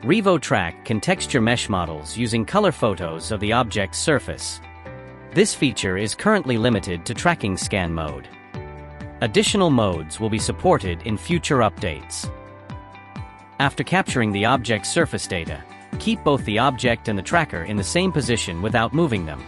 Revo Track can texture mesh models using color photos of the object's surface. This feature is currently limited to tracking scan mode. Additional modes will be supported in future updates. After capturing the object's surface data, keep both the object and the tracker in the same position without moving them.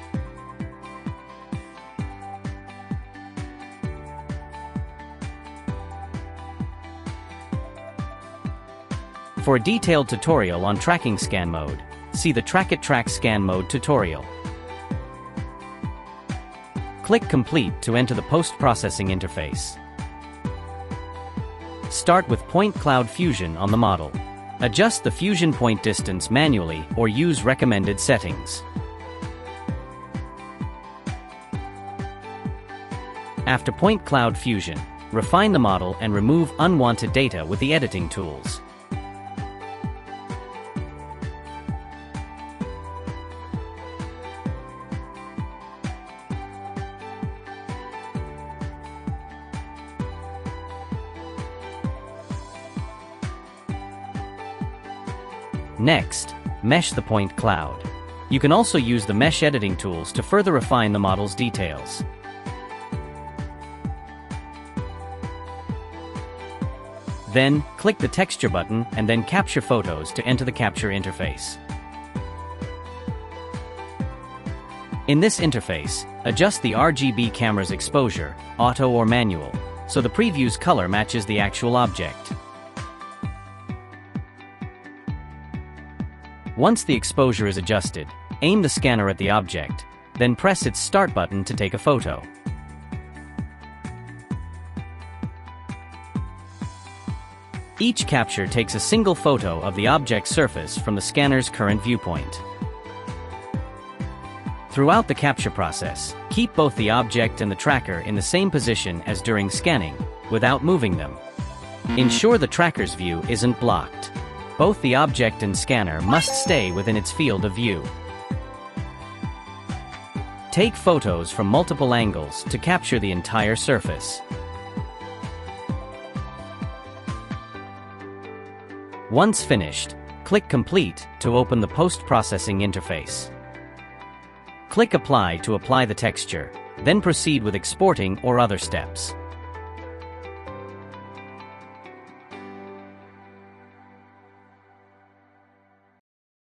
For a detailed tutorial on tracking scan mode, see the Trackit Track Scan Mode tutorial. Click Complete to enter the post-processing interface. Start with Point Cloud Fusion on the model. Adjust the fusion point distance manually or use recommended settings. After Point Cloud Fusion, refine the model and remove unwanted data with the editing tools. Next, mesh the point cloud. You can also use the mesh editing tools to further refine the model's details. Then, click the texture button and then capture photos to enter the capture interface. In this interface, adjust the RGB camera's exposure, auto or manual, so the preview's color matches the actual object. Once the exposure is adjusted, aim the scanner at the object, then press its Start button to take a photo. Each capture takes a single photo of the object's surface from the scanner's current viewpoint. Throughout the capture process, keep both the object and the tracker in the same position as during scanning, without moving them. Ensure the tracker's view isn't blocked. Both the object and scanner must stay within its field of view. Take photos from multiple angles to capture the entire surface. Once finished, click Complete to open the post-processing interface. Click Apply to apply the texture, then proceed with exporting or other steps.